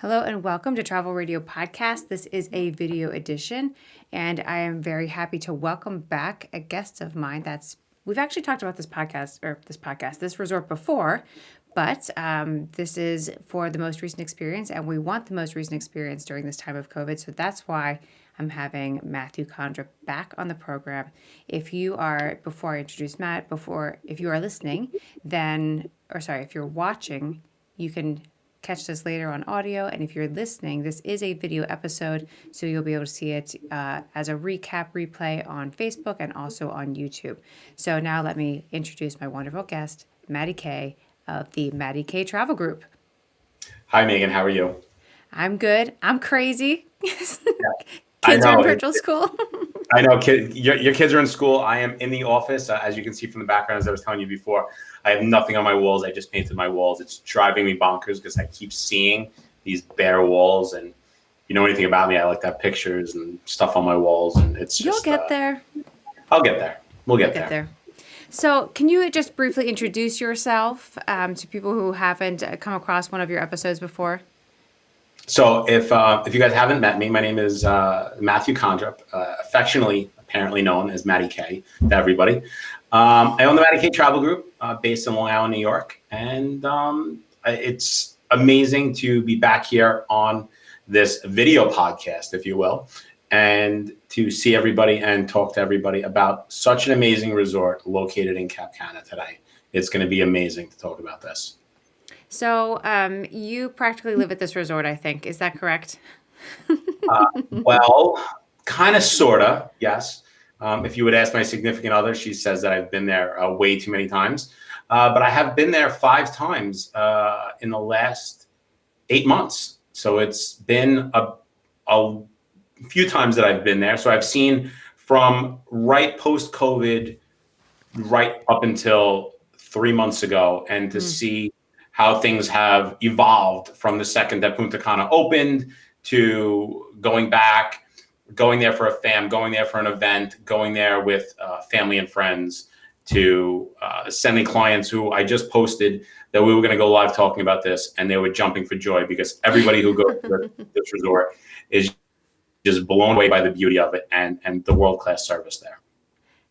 Hello and welcome to Travel Radio Podcast. This is a video edition, and I am very happy to welcome back a guest of mine. We've actually talked about this resort before, but this is for the most recent experience, and we want the most recent experience during this time of COVID. So that's why I'm having Matty K back on the program. Before I introduce Matt, if you are listening, if you're watching, you can catch this later on audio, and if you're listening, this is a video episode, so you'll be able to see it as a recap replay on Facebook and also on YouTube. So now let me introduce my wonderful guest, Matty K of the Matty K Travel Group. Hi, Megan. How are you? I'm good. I'm crazy. Yeah, Kids are in virtual school. I know. Your kids are in school. I am in the office. As you can see from the background, as I was telling you before, I have nothing on my walls. I just painted my walls. It's driving me bonkers because I keep seeing these bare walls. And if you know anything about me, I like to have pictures and stuff on my walls. And it's just... You'll get there. I'll get there. We'll get there. So can you just briefly introduce yourself to people who haven't come across one of your episodes before? So if you guys haven't met me, my name is Matty K, affectionately apparently known as Matty K to everybody. I own the Matty K Travel Group based in Long Island, New York. And it's amazing to be back here on this video podcast, if you will, and to see everybody and talk to everybody about such an amazing resort located in Cap Cana today. It's going to be amazing to talk about this. So you practically live at this resort, I think. Is that correct? Well, kind of, sort of, yes. If you would ask my significant other, she says that I've been there way too many times. But I have been there 5 times in the last 8 months. So it's been a few times that I've been there. So I've seen from right post-COVID right up until 3 months ago, and to see how things have evolved from the second that Punta Cana opened to going back, going there for a fam, going there for an event, going there with family and friends, to sending clients who I just posted that we were going to go live talking about this, and they were jumping for joy because everybody who goes to this resort is just blown away by the beauty of it and the world-class service there.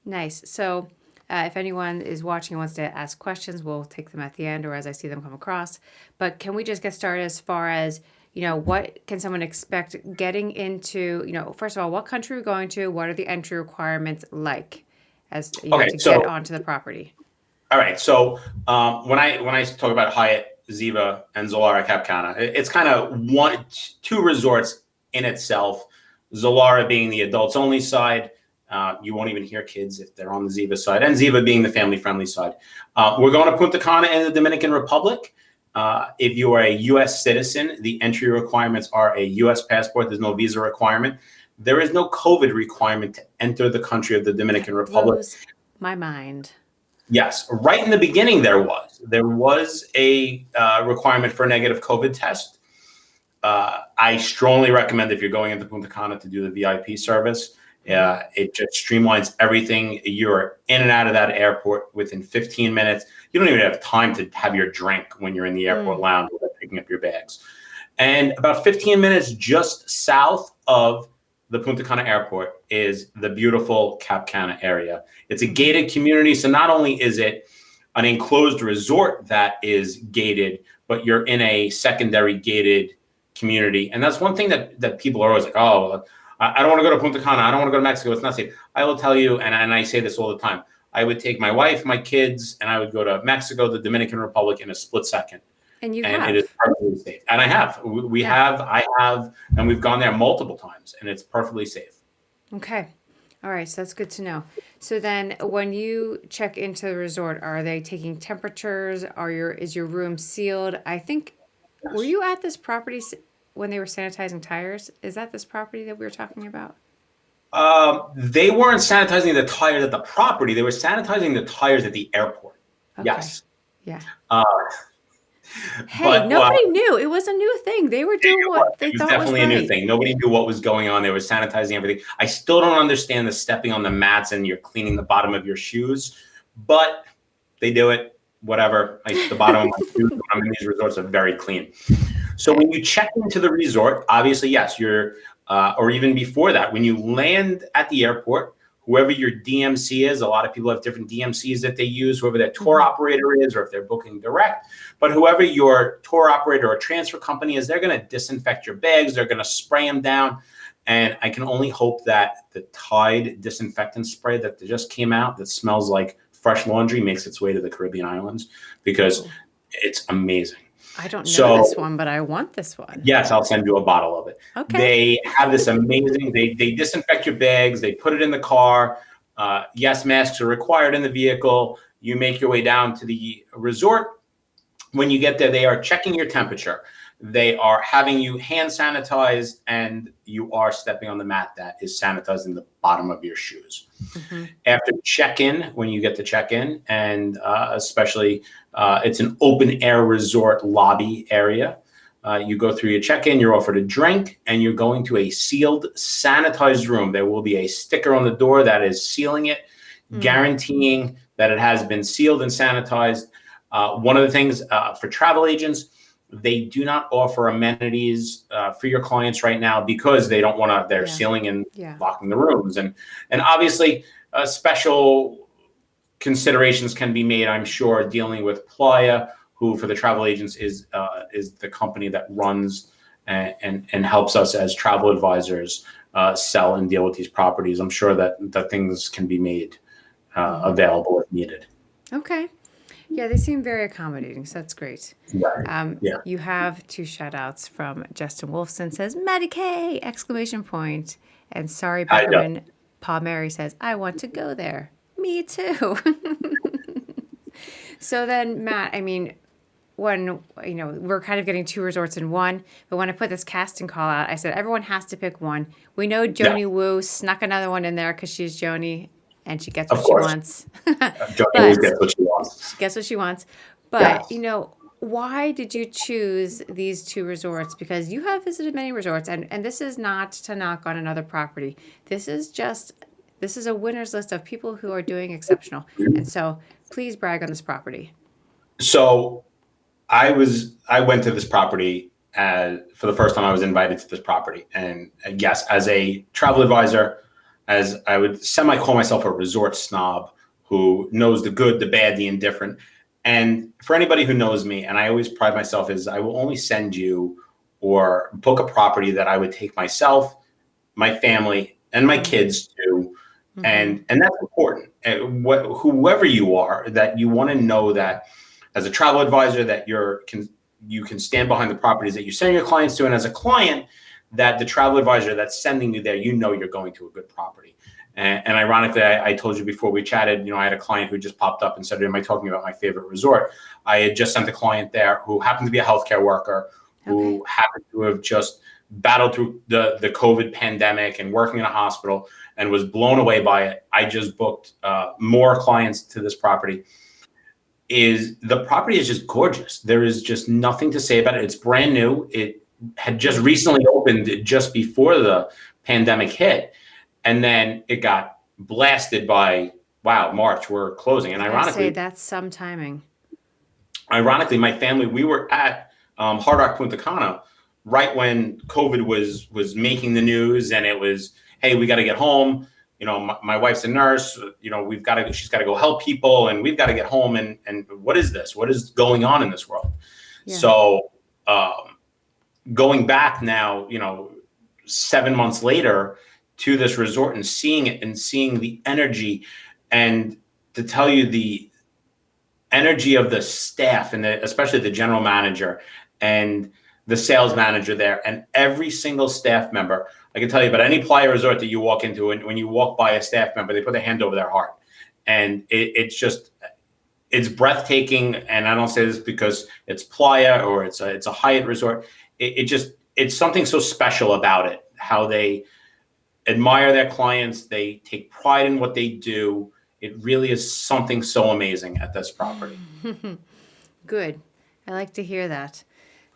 Nice. So if anyone is watching and wants to ask questions, we'll take them at the end or as I see them come across. But can we just get started as far as, what can someone expect getting into, first of all, what country are we going to? What are the entry requirements like get onto the property? All right. So when I talk about Hyatt Ziva and Zilara Cap Cana, it's kind of two resorts in itself. Zilara being the adults only side. You won't even hear kids if they're on the Ziva side, and Ziva being the family-friendly side. We're going to Punta Cana in the Dominican Republic. If you are a U.S. citizen, the entry requirements are a U.S. passport. There's no visa requirement. There is no COVID requirement to enter the country of the Dominican Republic. Blows my mind. Yes. Right in the beginning, there was a requirement for a negative COVID test. I strongly recommend, if you're going into Punta Cana, to do the VIP service. It just streamlines everything. You're in and out of that airport within 15 minutes. You don't even have time to have your drink when you're in the airport lounge without picking up your bags. And about 15 minutes just south of the Punta Cana airport is the beautiful Cap Cana area. It's a gated community. So not only is it an enclosed resort that is gated, but you're in a secondary gated community. And that's one thing that people are always like, oh, I don't want to go to Punta Cana. I don't want to go to Mexico. It's not safe. I will tell you, and I say this all the time, I would take my wife, my kids, and I would go to Mexico, the Dominican Republic in a split second. And it is perfectly safe. And I have. I have, and we've gone there multiple times, and it's perfectly safe. Okay. All right. So that's good to know. So then when you check into the resort, are they taking temperatures? Is your room sealed? I think, yes. Were you at this property when they were sanitizing tires? Is that this property that we were talking about? They weren't sanitizing the tires at the property. They were sanitizing the tires at the airport. Okay. Yes. Yeah. Nobody knew. It was a new thing. They were doing what they thought was right. It was definitely a new thing. Nobody knew what was going on. They were sanitizing everything. I still don't understand the stepping on the mats and you're cleaning the bottom of your shoes, but they do it. Whatever. The bottom of my shoes when I'm in these resorts are very clean. So when you check into the resort, obviously, yes, you're, or even before that, when you land at the airport, whoever your DMC is, a lot of people have different DMCs that they use, whoever their tour operator is, or if they're booking direct, but whoever your tour operator or transfer company is, they're going to disinfect your bags. They're going to spray them down. And I can only hope that the Tide disinfectant spray that just came out that smells like fresh laundry makes its way to the Caribbean islands, because it's amazing. I don't know this one, but I want this one. Yes, I'll send you a bottle of it. Okay. They have this amazing, they disinfect your bags, they put it in the car. Yes, masks are required in the vehicle. You make your way down to the resort. When you get there, they are checking your temperature. They are having you hand sanitized, and you are stepping on the mat that is sanitized in the bottom of your shoes. After check-in, when you get to check-in, and especially it's an open air resort lobby area, you go through your check-in, you're offered a drink, and you're going to a sealed, sanitized room. There will be a sticker on the door that is sealing it, guaranteeing that it has been sealed and sanitized. One of the things for travel agents, they do not offer amenities for your clients right now because they don't want to, they're sealing and locking the rooms. And obviously special considerations can be made, I'm sure, dealing with Playa, who for the travel agents is the company that runs and helps us as travel advisors sell and deal with these properties. I'm sure that things can be made available if needed. Okay. Yeah, they seem very accommodating, so that's great. Right. You have 2 shout-outs from Justin Wolfson, says, Matty K! Exclamation point. And Sorry Beckerman, Paul Mary says, I want to go there. Me too. So then, Matt, I mean, when, we're kind of getting 2 resorts in one, but when I put this casting call out, I said, everyone has to pick one. We know Joni Wu snuck another one in there because she's Joni. And she gets what she wants. Joni always gets what she wants. She gets what she wants. But, why did you choose these 2 resorts? Because you have visited many resorts, and this is not to knock on another property. This is a winner's list of people who are doing exceptional. And so please brag on this property. So I went to this property for the first time. I was invited to this property. And yes, as a travel advisor, as I would semi-call myself a resort snob who knows the good, the bad, the indifferent. And for anybody who knows me, and I always pride myself, is I will only send you or book a property that I would take myself, my family, and my kids to. And that's important. Whoever you are, that you want to know that as a travel advisor, that you can stand behind the properties that you send your clients to. And as a client, that the travel advisor that's sending you there, you're going to a good property. And ironically, I told you before we chatted, I had a client who just popped up and said, am I talking about my favorite resort? I had just sent a client there who happened to be a healthcare worker, who happened to have just battled through the COVID pandemic and working in a hospital and was blown away by it. I just booked more clients to this property. The property is just gorgeous. There is just nothing to say about it. It's brand new. It had just recently opened just before the pandemic hit. And then it got blasted by, March, we're closing. And ironically, that's some timing. Ironically, my family, we were at Hard Rock Punta Cana right when COVID was making the news, and it was, hey, we got to get home. My wife's a nurse. She's got to go help people, and we've got to get home. And what is this? What is going on in this world? Yeah. So going back now, 7 months later to this resort and seeing it and seeing the energy, and to tell you the energy of the staff and especially the general manager and the sales manager there and every single staff member. I can tell you about any Playa resort that you walk into, and when you walk by a staff member, they put their hand over their heart. And it's breathtaking. And I don't say this because it's Playa or it's a Hyatt resort. It's something so special about it, how they admire their clients. They take pride in what they do. It really is something so amazing at this property. Good. I like to hear that.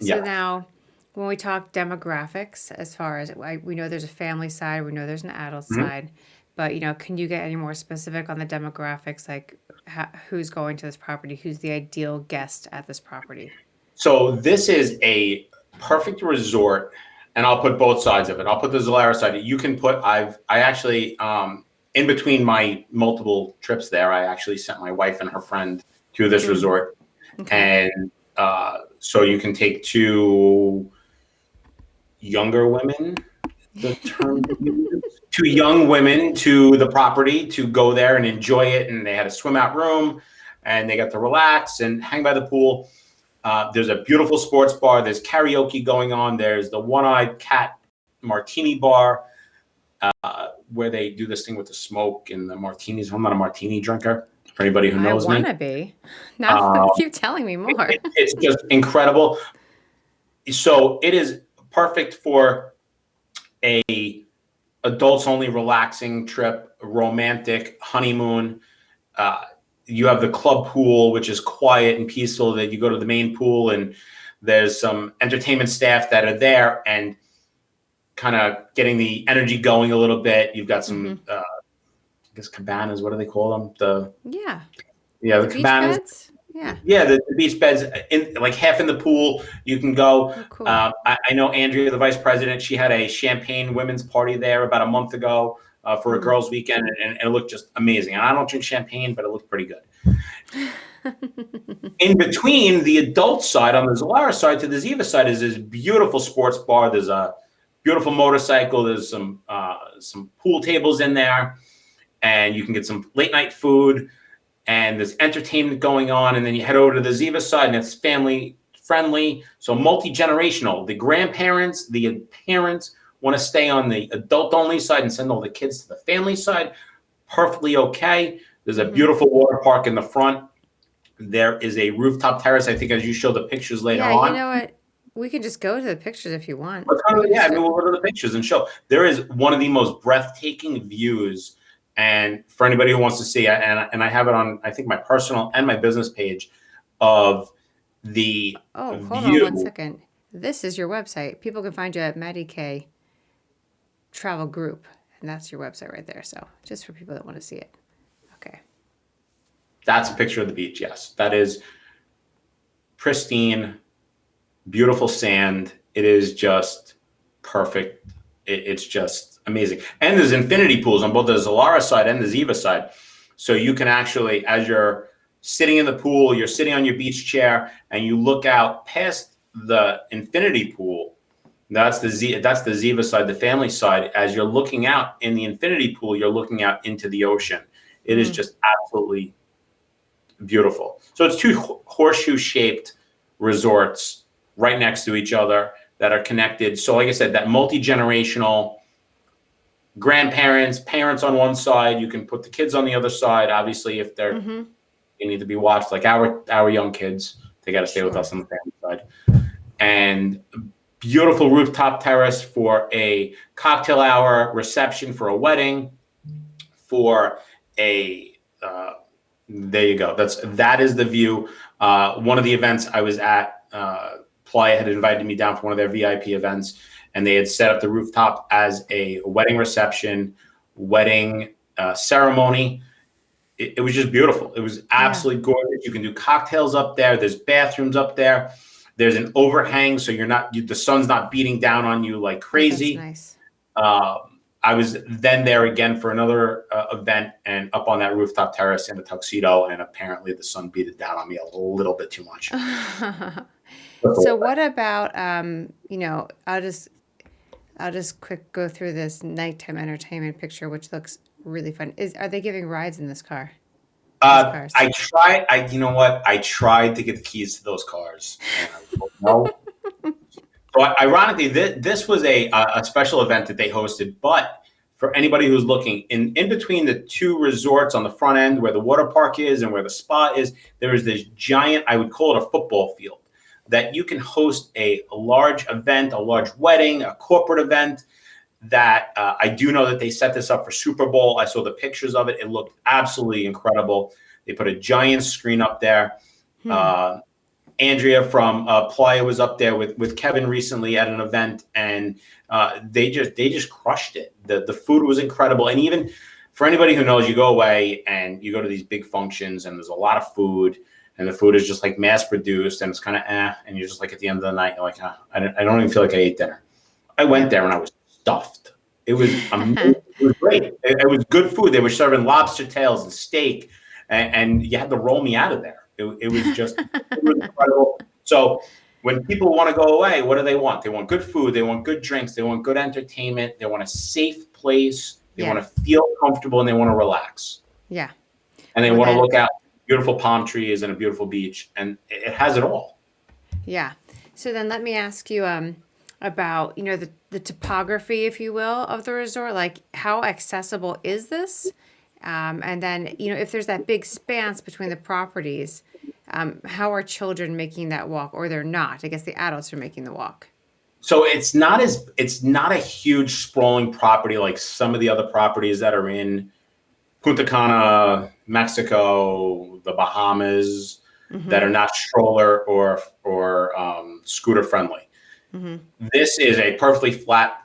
So now, when we talk demographics, as far as we know there's a family side, we know there's an adult side, but can you get any more specific on the demographics, like who's going to this property, who's the ideal guest at this property? So this is a perfect resort, and I'll put both sides of it. I'll put the Zilara side. You can put, I actually, in between my multiple trips there, I actually sent my wife and her friend to this resort. Okay. And so you can take two younger women, the term that you use, two young women to the property to go there and enjoy it. And they had a swim out room and they got to relax and hang by the pool. There's a beautiful sports bar. There's karaoke going on. There's the One-Eyed Cat Martini Bar, where they do this thing with the smoke and the martinis. I'm not a martini drinker, for anybody who knows me. I want to be. Now keep telling me more. It's just incredible. So it is perfect for a adults only relaxing trip, romantic honeymoon. You have the club pool, which is quiet and peaceful, that you go to the main pool and there's some entertainment staff that are there and kind of getting the energy going a little bit. You've got some, I guess, cabanas. What do they call them? The cabanas. Beds? Yeah, the beach beds, in like half in the pool. You can go. Oh, cool. I know Andrea, the vice president. She had a champagne women's party there about a month ago for a girls' weekend, and it looked just amazing. And I don't drink champagne, but it looked pretty good. In between the adult side, on the Zilara side to the Ziva side, is this beautiful sports bar. There's a beautiful motorcycle. There's some pool tables in there, and you can get some late night food. And there's entertainment going on, and then you head over to the Ziva side, and it's family friendly, so multi-generational. The grandparents, the parents want to stay on the adult only side and send all the kids to the family side. Perfectly okay. There's a beautiful water park in the front. There is a rooftop terrace. I think as you show the pictures later on. You know what? We can just go to the pictures if you want. We'll go to the pictures and show. There is one of the most breathtaking views. And for anybody who wants to see, and I have it on, I think, my personal and my business page of the hold view. on 1 second. This is your website. People can find you at Matty K Travel Group, and that's your website right there. So just for people that want to see it. Okay. That's a picture of the beach. Yes, that is pristine, beautiful sand. It is just perfect. It's just amazing. And there's infinity pools on both the Zilara side and the Ziva side. So you can actually, as you're sitting in the pool, you're sitting on your beach chair and you look out past the infinity pool. That's the Ziva side, the family side. As you're looking out in the infinity pool, you're looking out into the ocean. It is just absolutely beautiful. So it's two horseshoe shaped resorts right next to each other that are connected. So like I said, that multi-generational, grandparents, parents on one side, you can put the kids on the other side. Obviously, if they're they need to be watched, like our young kids, they got to stay with us on the family side. And beautiful rooftop terrace for a cocktail hour, reception for a wedding, for a there you go. That is the view. One of the events I was at, Playa had invited me down for one of their VIP events, and they had set up the rooftop as a wedding reception, wedding ceremony. It was just beautiful. It was absolutely gorgeous. You can do cocktails up there. There's bathrooms up there. There's an overhang, so the sun's not beating down on you like crazy. That's nice. I was then there again for another event, and up on that rooftop terrace in a tuxedo, and apparently the sun beat it down on me a little bit too much. So what about I'll just quick go through this nighttime entertainment picture, which looks really fun. Are they giving rides in this car? I tried. You know what? I tried to get the keys to those cars. No. So ironically, this was a special event that they hosted. But for anybody who's looking, in between the two resorts on the front end, where the water park is and where the spa is, there is this giant, I would call it a football field, that you can host a large event, a large wedding, a corporate event. That I do know that they set this up for Super Bowl. I saw the pictures of it. It looked absolutely incredible. They put a giant screen up there. Andrea from Playa was up there with Kevin recently at an event, and they just crushed it. The food was incredible. And even for anybody who knows, you go away and you go to these big functions and there's a lot of food. and the food is just like mass produced and it's kind of and you're just like at the end of the night, you're like, I don't even feel like I ate dinner. I went there and I was stuffed. It was amazing. It was great. It was good food. They were serving lobster tails and steak, and you had to roll me out of there. It was just it was incredible. So when people want to go away, what do they want? They want good food. They want good drinks. They want good entertainment. They want a safe place. They want to feel comfortable, and they want to relax. Yeah. And they want to look out beautiful palm trees and a beautiful beach, and it has it all. Yeah. So then let me ask you about, you know, the topography, if you will, of the resort. Like, how accessible is this? And then, you know, if there's that big span between the properties, how are children making that walk, or they're not? I guess the adults are making the walk. So it's not a huge sprawling property like some of the other properties that are in Punta Cana, Mexico, the Bahamas, that are not stroller or scooter friendly. This is a perfectly flat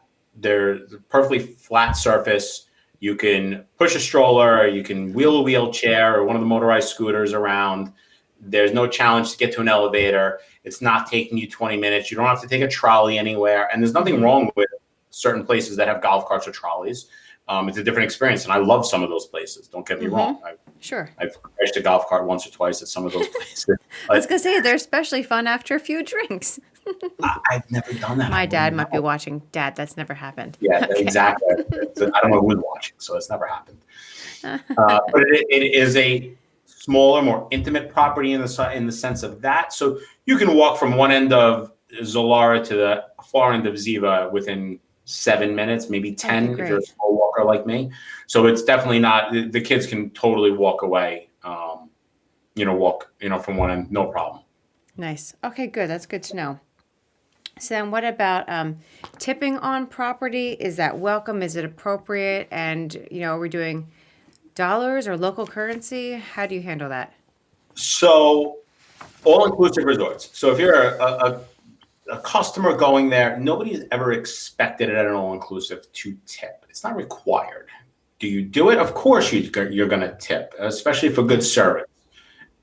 surface. You can push a stroller, you can wheel a wheelchair or one of the motorized scooters around. There's no challenge to get to an elevator. It's not taking you 20 minutes. You don't have to take a trolley anywhere. And there's nothing wrong with certain places that have golf carts or trolleys. It's a different experience. And I love some of those places. Don't get me wrong. I've crashed a golf cart once or twice at some of those places. I was going to say, they're especially fun after a few drinks. I've never done that. My dad might be watching. Dad, that's never happened. Yeah, exactly. I don't know who's watching, so it's never happened. But it is a smaller, more intimate property in the sense of that. So you can walk from one end of Zilara to the far end of Ziva within 7 minutes, maybe 10 if you're a slow walker like me. So it's definitely not. The kids can totally walk away. Walk from one end, no problem. Nice. Okay, good. That's good to know. So then what about tipping on property? Is that welcome? Is it appropriate? And, you know, are we doing dollars or local currency? How do you handle that? So all-inclusive resorts. So if you're a customer going there, nobody's ever expected it at an all-inclusive to tip. It's not required. Do you do it? Of course you're going to tip, especially for good service.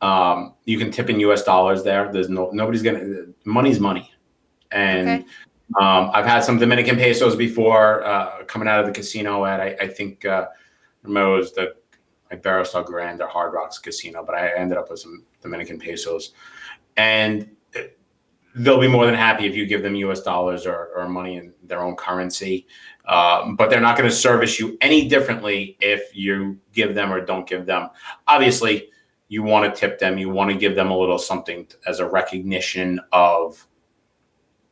You can tip in US dollars there. There's nobody's going to, money's money. And I've had some Dominican pesos before coming out of the casino at, I think, remember it was the Iberostar Grand or Hard Rocks Casino, but I ended up with some Dominican pesos. And they'll be more than happy if you give them US dollars or money in their own currency. But they're not going to service you any differently if you give them or don't give them. Obviously, you want to tip them. You want to give them a little something as a recognition of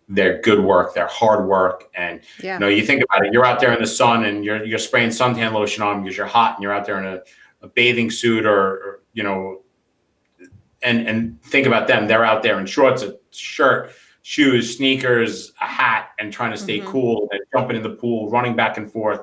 their good work, their hard work. And you think about it, you're out there in the sun and you're spraying suntan lotion on because you're hot and you're out there in a bathing suit or and think about them. They're out there in shorts, a shirt, shoes, sneakers, a hat, and trying to stay cool and jumping in the pool, running back and forth.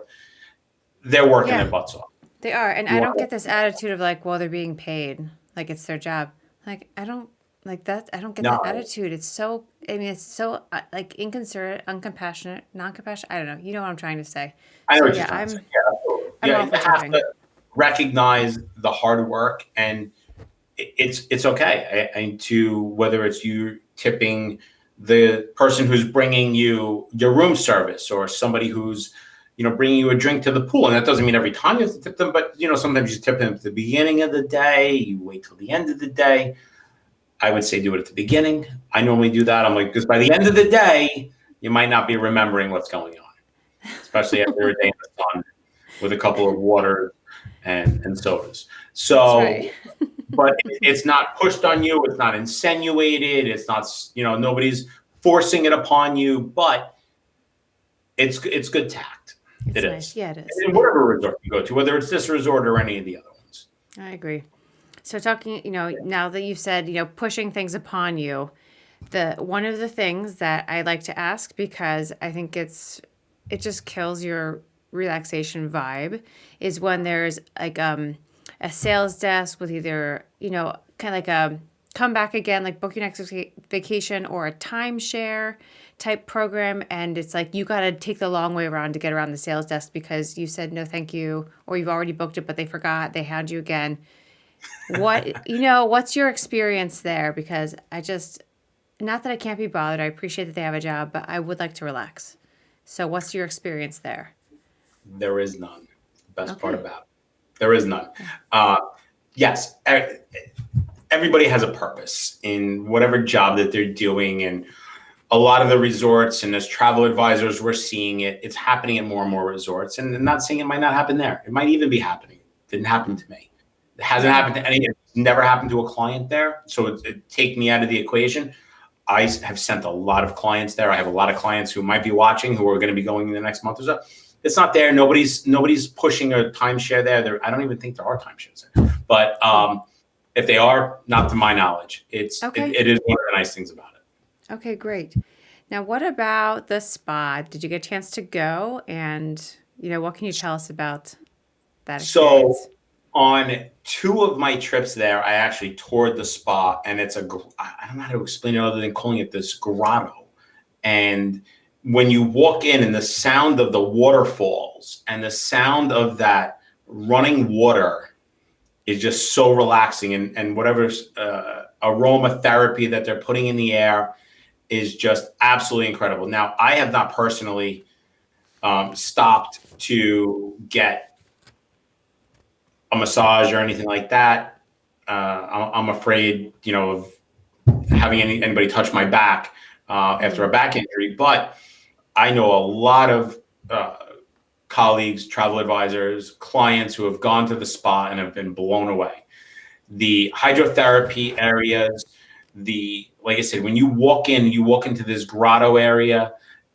They're working their butts off. They are. And I don't get this attitude of like, well, they're being paid. Like it's their job. Like, I don't like that. I don't get that attitude. It's so, it's so like inconsiderate, uncompassionate, non-compassionate. I don't know. You know what I'm trying to say. I know what you're trying to say. You have to recognize the hard work, and it's okay. And to whether it's you tipping the person who's bringing you your room service or somebody who's bringing you a drink to the pool. And that doesn't mean every time you have to tip them, but sometimes you tip them at the beginning of the day, you wait till the end of the day. I would say do it at the beginning. I normally do that. I'm like, because by the end of the day, you might not be remembering what's going on, especially after a day in the sun with a couple of waters and sodas. So, but it's not pushed on you. It's not insinuated. It's not, nobody's forcing it upon you, but it's good tact. It is. Yeah, it is. In whatever resort you go to, whether it's this resort or any of the other ones. I agree. So talking, now that you've said, pushing things upon you, one of the things that I like to ask, because I think it just kills your relaxation vibe, is when there's like a sales desk with either, kind of like a come back again, like book your next vacation, or a timeshare type program. And it's like, you got to take the long way around to get around the sales desk because you said no, thank you, or you've already booked it, but they forgot, they had you again. What's your experience there? Because not that I can't be bothered. I appreciate that they have a job, but I would like to relax. So what's your experience there? There is none. The best part Okay. about it. There is none. Okay. Yes, everybody has a purpose in whatever job that they're doing. And a lot of the resorts, and as travel advisors, we're seeing it. It's happening at more and more resorts. And I'm not saying it might not happen there. It might even be happening. It didn't happen to me. It hasn't happened to any. It's never happened to a client there. So it take me out of the equation. I have sent a lot of clients there. I have a lot of clients who might be watching who are going to be going in the next month or so. It's not there. Nobody's pushing a timeshare there. I don't even think there are timeshares there. But if they are, not to my knowledge, Okay. it is one of the nice things about it. Okay, great. Now, what about the spa? Did you get a chance to go? And, what can you tell us about that So experience? on two of my trips there, I actually toured the spa, and I don't know how to explain it other than calling it this grotto. And when you walk in, and the sound of the waterfalls and the sound of that running water is just so relaxing, and whatever aromatherapy that they're putting in the air is just absolutely incredible. Now, I have not personally stopped to get a massage or anything like that. I'm afraid, of having anybody touch my back after a back injury. But I know a lot of colleagues, travel advisors, clients who have gone to the spa and have been blown away. The hydrotherapy areas, like I said, when you walk into this grotto area,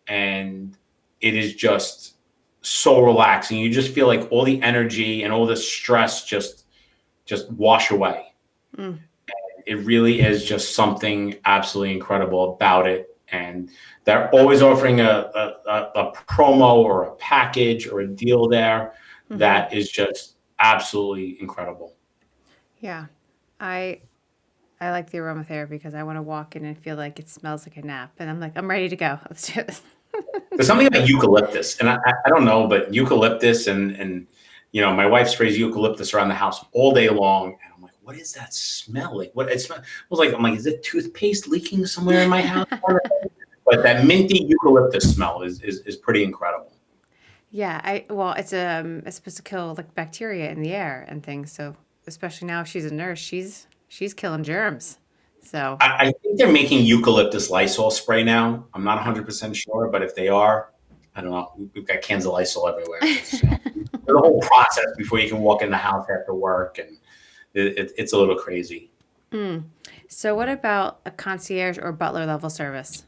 and it is just so relaxing. You just feel like all the energy and all the stress just wash away. Mm. It really is just something absolutely incredible about it. And they're always offering a promo or a package or a deal there that is just absolutely incredible. Yeah. I I like the aromatherapy because I want to walk in and feel like it smells like a nap. And I'm like, I'm ready to go. Let's do this. There's something about eucalyptus, and I don't know, but eucalyptus and my wife sprays eucalyptus around the house all day long, and I'm like, what is that smell? Like, what it smell? I'm like, is it toothpaste leaking somewhere in my house? But that minty eucalyptus smell is pretty incredible. Yeah, it's supposed to kill like bacteria in the air and things. So especially now if she's a nurse, she's killing germs. So I think they're making eucalyptus Lysol spray now. I'm not 100% sure, but if they are, I don't know. We've got cans of Lysol everywhere. The whole process before you can walk in the house after work, and it's a little crazy. So what about a concierge or butler level service?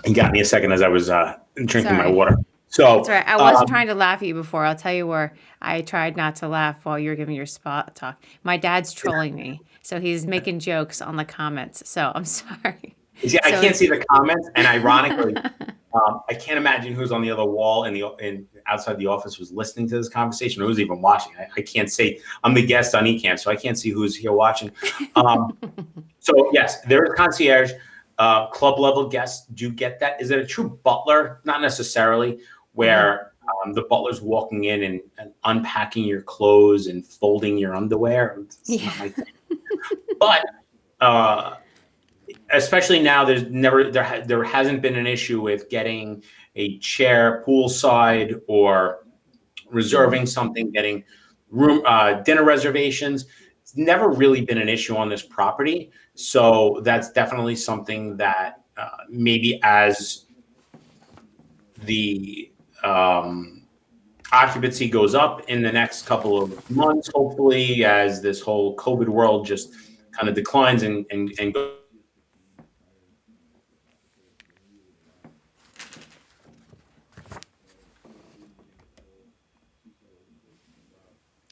You got me a second as I was drinking my Sorry. water. So That's right. I wasn't trying to laugh at you before. I'll tell you where I tried not to laugh while you were giving your spot talk. My dad's trolling me, so he's making jokes on the comments. So I'm sorry. yeah, I So can't see the comments, and ironically, I can't imagine who's on the other wall in outside the office was listening to this conversation, or who's even watching. I can't see. I'm the guest on eCamp, so I can't see who's here watching. So yes, there is concierge. Club level guests do get that. Is it a true butler? Not necessarily, where the butler's walking in and unpacking your clothes and folding your underwear. It's yeah. not my thing. But especially now, there hasn't been an issue with getting a chair poolside or reserving something, getting room dinner reservations. It's never really been an issue on this property, so that's definitely something that maybe as the occupancy goes up in the next couple of months, hopefully, as this whole COVID world just kind of declines and goes.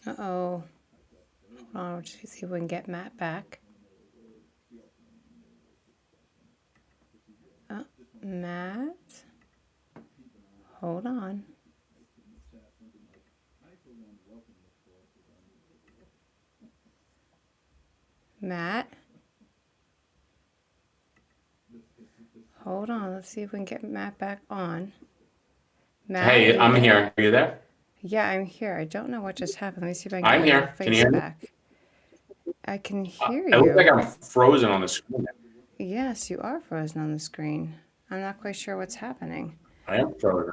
Uh-oh. Hold on, let's see if we can get Matt back. Matt? Hold on. Matt? Hold on. Let's see if we can get Matt back on. Matt, are Hey, you I'm there? here. Are you there? Yeah, I'm here. I don't know what just happened. Let me see if I can get I'm your little here. Can you face hear me? back. I can hear It looks like you. I'm frozen on the screen. Yes, you are frozen on the screen. I'm not quite sure what's happening. I am frozen.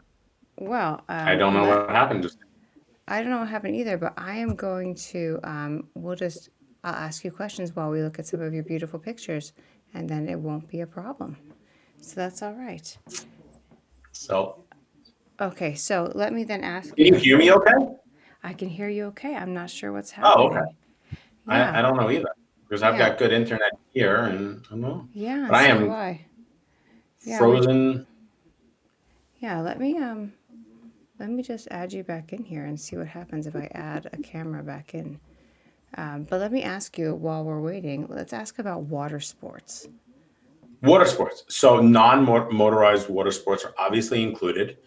Well, I don't know what happened. Just I don't know what happened either, but I am going to, I'll ask you questions while we look at some of your beautiful pictures, and then it won't be a problem. So that's all right. so. Okay, so let me then ask Can you you. hear me? Okay. I can hear you okay. I'm not sure what's Oh, okay. happening. Yeah, I don't know either because I've yeah, got good internet here, and I don't know. yeah, But I so do am I. Yeah, frozen. yeah, let me just add you back in here and see what happens if I add a camera back in. But let me ask you while we're waiting, let's ask about water sports. Water sports. So non-motorized water sports are obviously included.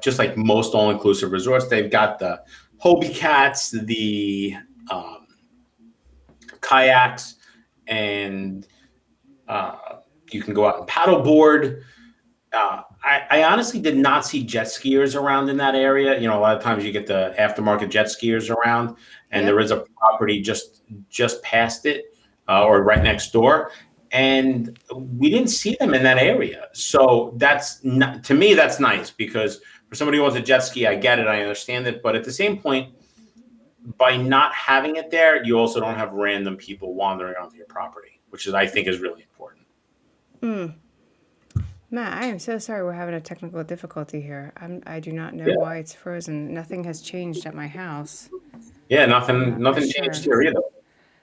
Just like most all-inclusive resorts, they've got the Hobie Cats, the um, kayaks, and uh, you can go out and paddleboard. I honestly did not see jet skiers around in that area. You know, a lot of times you get the aftermarket jet skiers around, and there Yep. is a property just past it or right next door, and we didn't see them in that area. So that's not, to me, that's nice because for somebody who wants a jet ski, I get it, I understand it, but at the same point, by not having it there, you also don't have random people wandering onto your property, which is I think is really important. Mm. Matt, I am so sorry we're having a technical difficulty here. I do not know Yeah, why it's frozen. Nothing has changed at my house. yeah, I'm nothing not quite nothing changed sure. here either.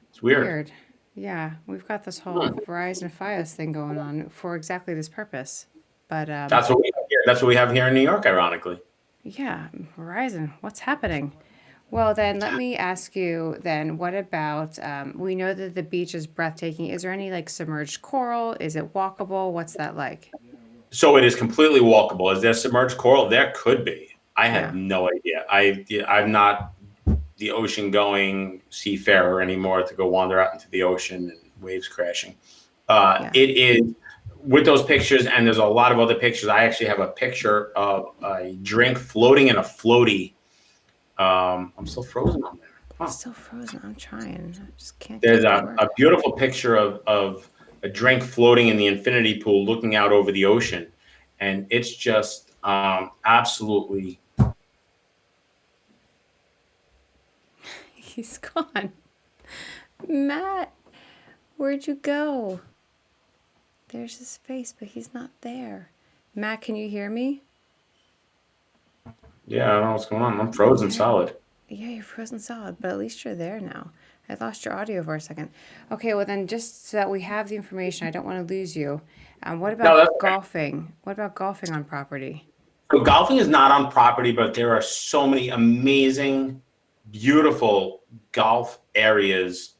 It's weird. Weird. Yeah, we've got this whole Hmm. Verizon Fios thing going on for exactly this purpose. But That's what we have here. That's what we have here in New York, ironically. yeah, Verizon, what's happening? Well, then let me ask you then, what about, we know that the beach is breathtaking. Is there any like submerged coral? Is it walkable? What's that like? So it is completely walkable. Is there submerged coral? There could be. I Yeah, had no idea. I'm not the ocean going seafarer anymore to go wander out into the ocean and waves crashing. yeah. It is with those pictures, and there's a lot of other pictures. I actually have a picture of a drink floating in a floaty. I'm still frozen on there. It's Huh. still frozen. I'm trying. I just can't get There's it to a work. beautiful picture of a drink floating in the infinity pool looking out over the ocean. And it's just absolutely. He's gone. Matt, where'd you go? There's his face, but he's not there. Matt, can you hear me? Yeah, I don't know what's going on. I'm frozen There. solid. Yeah, you're frozen solid, but at least you're there now. I lost your audio for a second. Okay, well then, just so that we have the information, I don't want to lose you. What No, about that's okay. golfing? What about golfing on property? So golfing is not on property, but there are so many amazing, beautiful golf areas,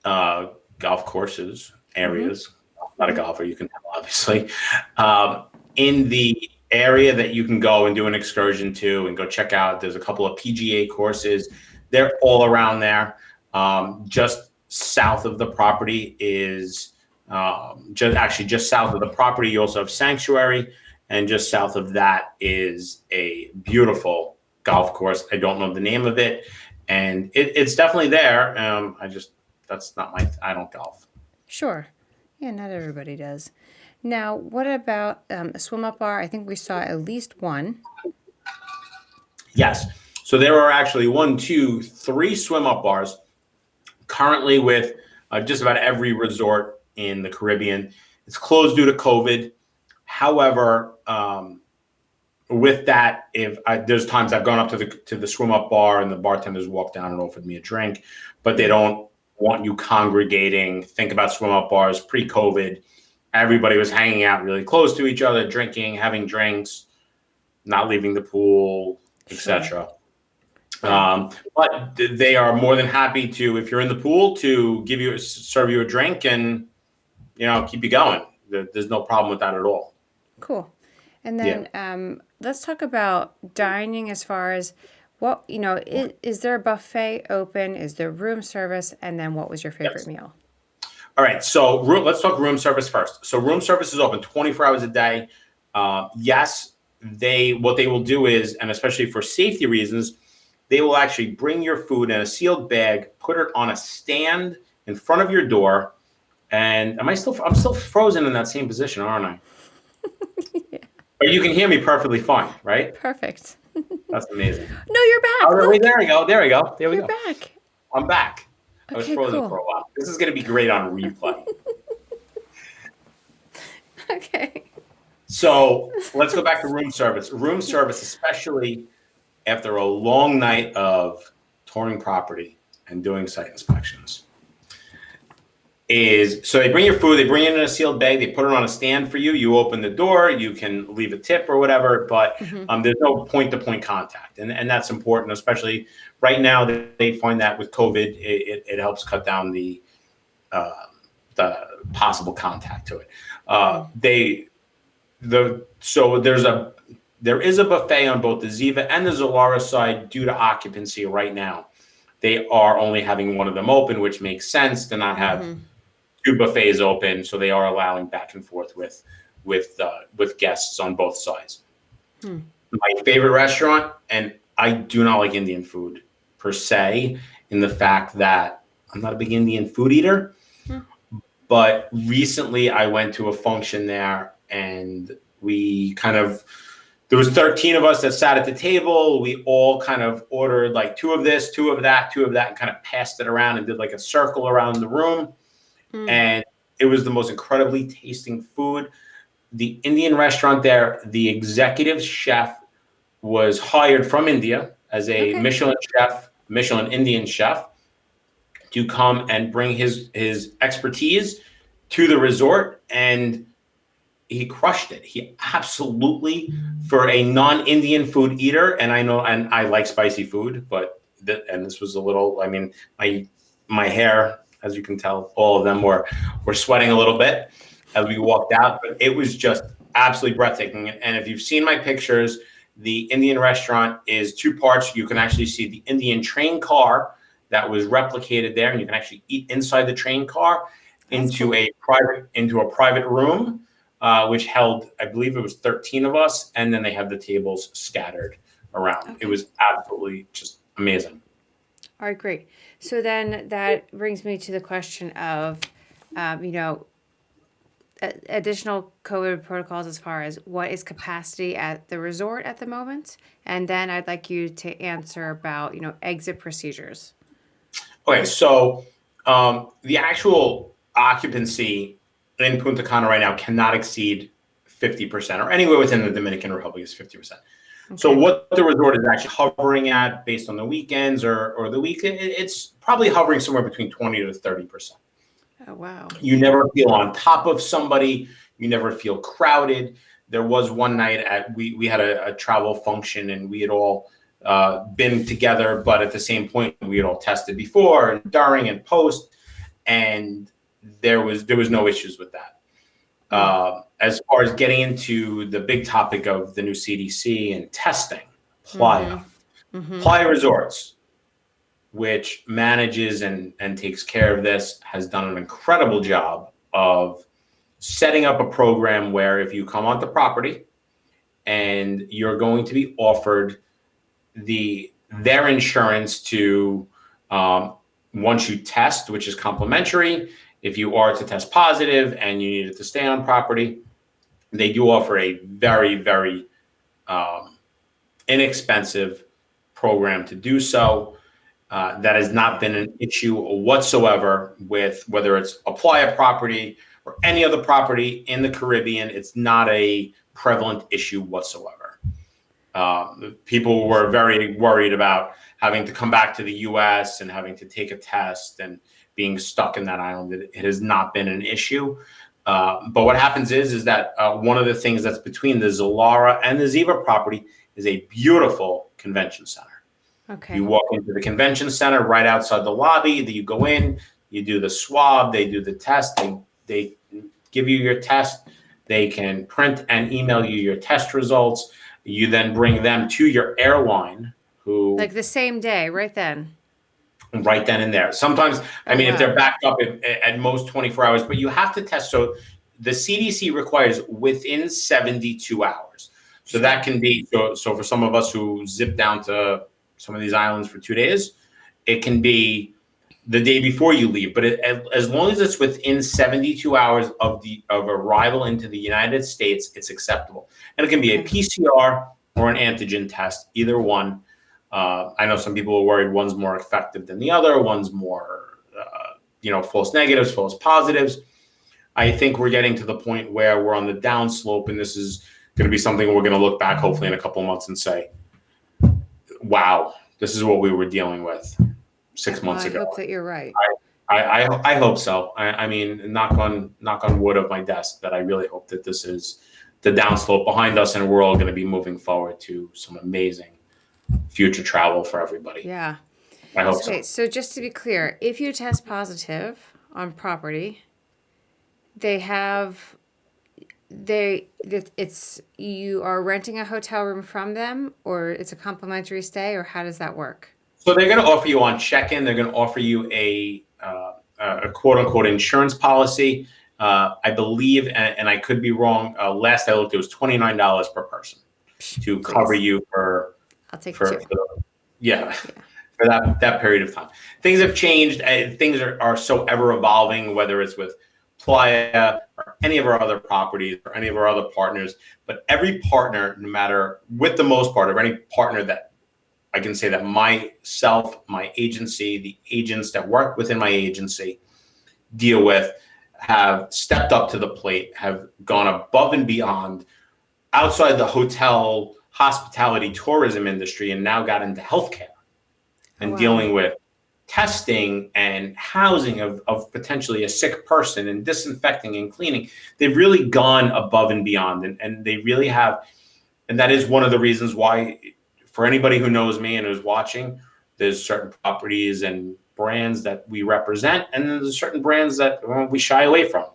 uh, golf courses, Mm-hmm. areas. Not a Mm-hmm. golfer, you can tell, obviously. In the area that you can go and do an excursion to and go check out. There's a couple of PGA courses. They're all around there. Just south of the property is just south of the property. You also have Sanctuary, and just south of that is a beautiful golf course. I don't know the name of it, and it's definitely there. That's not my. I don't golf. Sure. Yeah, not everybody does. Now, what about a swim up bar? I think we saw at least one. Yes. So there are actually one, two, three swim up bars currently with just about every resort in the Caribbean. It's closed due to COVID. However, with that, if there's times I've gone up to the swim up bar and the bartenders walked down and offered me a drink, but they Mm, don't want you congregating. Think about swim up bars pre-COVID. Everybody was hanging out really close to each other, drinking, having drinks, not leaving the pool, sure. etc. Yeah. But they are more than happy to, if you're in the pool, to serve you a drink and keep you going. There's no problem with that at all. Cool. And Yeah. then let's talk about dining as far as what, is there a buffet open? Is there room service? And then what was your favorite Yes. meal? All right. So let's talk room service first. So room service is open 24 hours a day. Yes, what they will do is, and especially for safety reasons, they will actually bring your food in a sealed bag, put it on a stand in front of your door. And I'm still frozen in that same position, aren't I? Yeah. But you can hear me perfectly fine, right? Perfect. That's amazing. No, you're back. Oh, Look, there we go. There we go. There we you're go. back. I'm back. I was Okay, frozen for cool. a while. This is going to be great on replay. Okay. So let's go back to room service. Room service, especially after a long night of touring property and doing site inspections, so they bring your food, they bring it in a sealed bag, they put it on a stand for you. You open the door, you can leave a tip or whatever, but there's no point-to-point contact, and that's important, especially right now. They find that with COVID, it helps cut down the possible contact to it. So there is a buffet on both the Ziva and the Zilara side due to occupancy right now. They are only having one of them open, which makes sense to not have two buffets open. So they are allowing back and forth with guests on both sides. My favorite restaurant, and I do not like Indian food per se, in the fact that I'm not a big Indian food eater. But recently I went to a function there, and there was 13 of us that sat at the table. We all kind of ordered like 2 of this, 2 of that, 2 of that, and kind of passed it around and did like a circle around the room. And it was the most incredibly tasting food. The Indian restaurant there, the executive chef was hired from India as a Michelin Indian chef, to come and bring his expertise to the resort, and he crushed it. He absolutely, for a non-Indian food eater, and I like spicy food, but this was a little, I mean, my hair, as you can tell, all of them were sweating a little bit as we walked out, but it was just absolutely breathtaking. And if you've seen my pictures, the Indian restaurant is 2 parts. You can actually see the Indian train car that was replicated there, and you can actually eat inside the train car into a private room, which held, I believe it was 13 of us, and then they have the tables scattered around. It was absolutely just amazing. All right, great. So then that brings me to the question of, additional COVID protocols as far as what is capacity at the resort at the moment, and then I'd like you to answer about exit procedures. Okay, so the actual occupancy in Punta Cana right now cannot exceed 50%, or anywhere within the Dominican Republic is 50%. So what the resort is actually hovering at, based on the weekends or the weekend, it's probably hovering somewhere between 20 to 30%. Oh, wow. You never feel on top of somebody. You never feel crowded. There was one night we had a travel function, and we had all been together, but at the same point, we had all tested before and during and post, and there was no issues with that. As far as getting into the big topic of the new CDC and testing, Playa Resorts, which manages and takes care of this, has done an incredible job of setting up a program where if you come onto property and you're going to be offered their insurance to, once you test, which is complimentary, if you are to test positive and you needed to stay on property, they do offer a very, very inexpensive program to do so. That has not been an issue whatsoever with whether it's a Playa property or any other property in the Caribbean. It's not a prevalent issue whatsoever. People were very worried about having to come back to the U.S. and having to take a test and being stuck in that island. It has not been an issue. But what happens is that one of the things that's between the Zilara and the Ziva property is a beautiful convention center. Okay. You walk into the convention center right outside the lobby. You go in, you do the swab, they do the test, they give you your test. They can print and email you your test results. You then bring them to your airline, who like the same day, right then and there. Sometimes, if they're backed up at most 24 hours, but you have to test. So the CDC requires within 72 hours. So that can be, so for some of us who zip down to some of these islands for 2 days, it can be the day before you leave. But as long as it's within 72 hours of arrival into the United States, it's acceptable. And it can be a PCR or an antigen test, either one. I know some people are worried one's more effective than the other, one's more, false negatives, false positives. I think we're getting to the point where we're on the downslope, and this is going to be something we're going to look back hopefully in a couple of months and say, wow, this is what we were dealing with 6 months ago. I hope that you're right. I hope so. I mean, knock on wood of my desk, that I really hope that this is the downslope behind us, and we're all going to be moving forward to some amazing future travel for everybody. Yeah. I hope so. Okay, so just to be clear, if you test positive on property, you are renting a hotel room from them, or it's a complimentary stay, or how does that work? So they're going to offer you on check-in, they're going to offer you a quote unquote insurance policy. I believe, and I could be wrong, last I looked, it was $29 per person to cover you for, I'll take two. For that period of time. Things have changed. Things are so ever evolving, whether it's with Playa or any of our other properties or any of our other partners. But every partner, no matter, with the most part of any partner that I can say that myself, my agency, the agents that work within my agency deal with, have stepped up to the plate, have gone above and beyond outside the hotel, hospitality, tourism industry, and now got into healthcare and dealing with testing and housing of potentially a sick person and disinfecting and cleaning. They've really gone above and beyond, and they really have. And that is one of the reasons why, for anybody who knows me and who's watching, there's certain properties and brands that we represent, and then there's certain brands that we shy away from.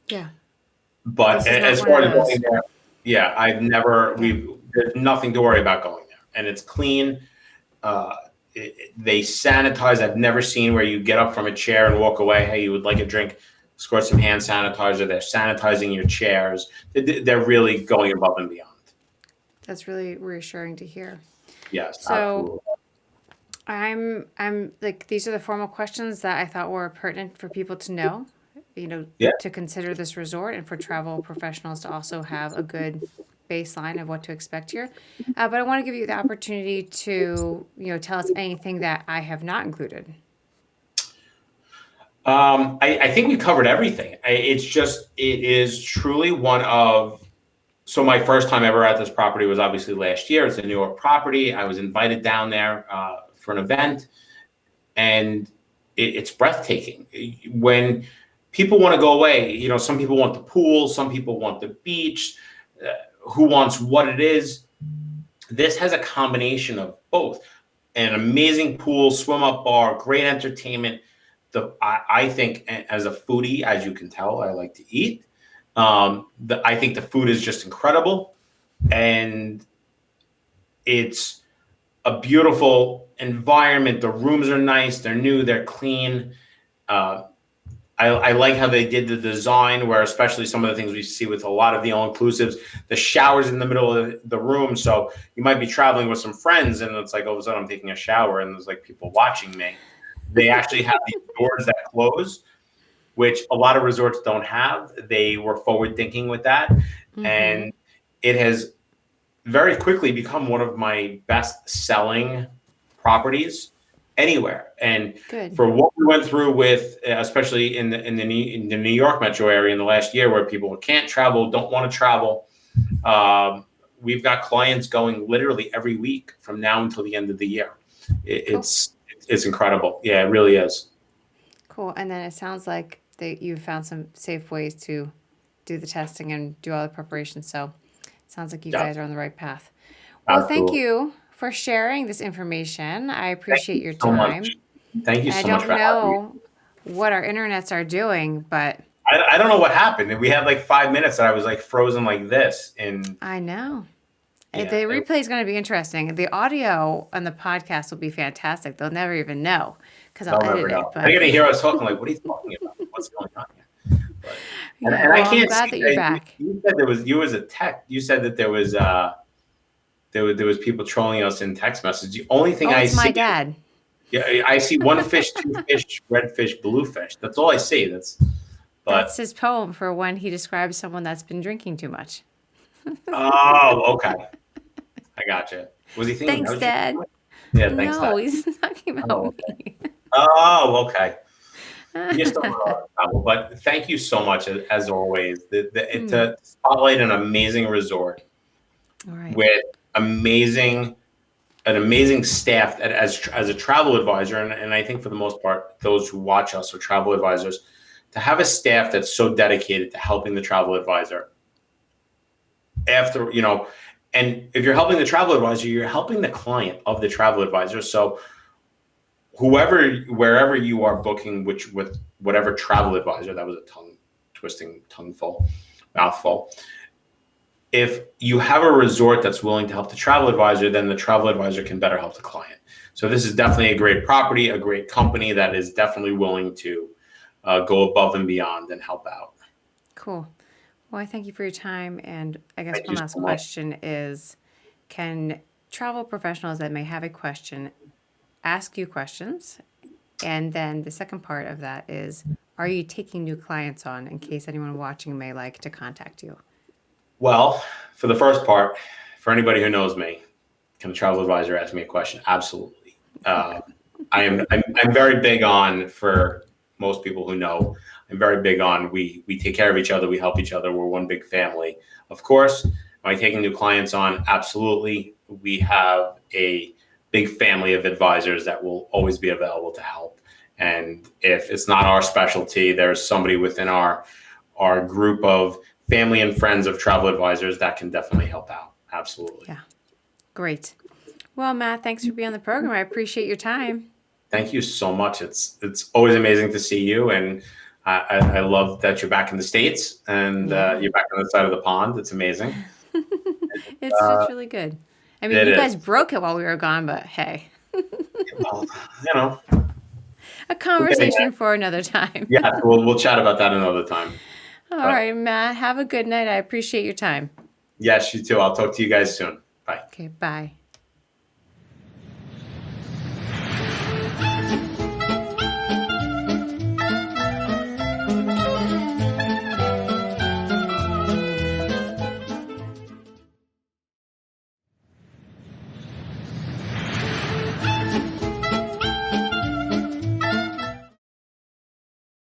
Yeah. But as far as going there, there's nothing to worry about going there. And it's clean. They sanitize. I've never seen where you get up from a chair and walk away. Hey, you would like a drink? Squirt some hand sanitizer. They're sanitizing your chairs. They're really going above and beyond. That's really reassuring to hear. Yes. So absolutely. I'm like, these are the formal questions that I thought were pertinent for people to know, to consider this resort, and for travel professionals to also have a good baseline of what to expect here. But I want to give you the opportunity to, tell us anything that I have not included. I think we covered everything. It is truly one of, so my first time ever at this property was obviously last year. It's a New York property. I was invited down there for an event, and it's breathtaking. When people want to go away, some people want the pool, some people want the beach, who wants what it is. This has a combination of both. An amazing pool, swim up bar, great entertainment. I think, as a foodie, as you can tell, I like to eat. I think the food is just incredible, and it's a beautiful environment. The rooms are nice, they're new, they're clean. I like how they did the design, where especially some of the things we see with a lot of the all-inclusives, the shower's in the middle of the room. So you might be traveling with some friends, and it's like all of a sudden I'm taking a shower and there's like people watching me. They actually have these doors that close, which a lot of resorts don't have. They were forward thinking with that. Mm-hmm. And it has very quickly become one of my best selling properties anywhere. And for what we went through with, especially in the New York metro area in the last year, where people can't travel, don't want to travel, we've got clients going literally every week from now until the end of the year. It's incredible. Yeah, it really is. Cool. And then it sounds like you've found some safe ways to do the testing and do all the preparation. So it sounds like you guys are on the right path. Well, Absolutely. Thank you for sharing this information. I appreciate your time. Thank you so much. I don't know what our internets are doing, but I don't know what happened. We had like 5 minutes that I was like frozen like this. And I know. The replay is going to be interesting. The audio on the podcast will be fantastic. They'll never even know because I'll edit it. But they're going to hear us talking like, what are you talking about? What's going on here? And I can't I'm glad that you're back. You said there was a tech. You said that there was there was people trolling us in text messages. The only thing I it's see, my dad. yeah, I see one fish, two fish, red fish, blue fish. That's all I see. That's But his poem for when he describes someone that's been drinking too much. oh, okay, I gotcha. Was he thinking I Thanks, was drinking? Dad. Yeah, thanks, Dad. No, he's talking about Oh, okay. me. Oh, okay. You just don't know travel, but thank you so much as always. To spotlight an amazing resort All right. with an amazing staff that as a travel advisor, and I think for the most part, those who watch us are travel advisors, to have a staff that's so dedicated to helping the travel advisor after, and if you're helping the travel advisor, you're helping the client of the travel advisor. So wherever you are booking, with whatever travel advisor, that was a mouthful. If you have a resort that's willing to help the travel advisor, then the travel advisor can better help the client. So this is definitely a great property, a great company that is definitely willing to go above and beyond and help out. Cool. Well, I thank you for your time. And I guess Thank one you last so much. question is, can travel professionals that may have a question ask you questions? And then the second part of that is, are you taking new clients on in case anyone watching may like to contact you? Well, for the first part, for anybody who knows me, can a travel advisor ask me a question? Absolutely. I'm very big on, for most people who know, I'm very big on we take care of each other, we help each other, we're one big family. Of course, am I taking new clients on? Absolutely. We have a big family of advisors that will always be available to help. And if it's not our specialty, there's somebody within our group of family and friends of travel advisors that can definitely help out. Absolutely. Yeah. Great. Well, Matt, thanks for being on the program. I appreciate your time. Thank you so much. It's always amazing to see you, and I love that you're back in the States and Yeah. you're back on the side of the pond. It's amazing. It's really good. I mean, It you guys is. broke it while we were gone, but hey, Well, you know, a we're getting there. conversation for another time. Yeah, we'll chat about that another time. All But right, Matt, have a good night. I appreciate your time. yes, you too. I'll talk to you guys soon. Bye. Okay, bye.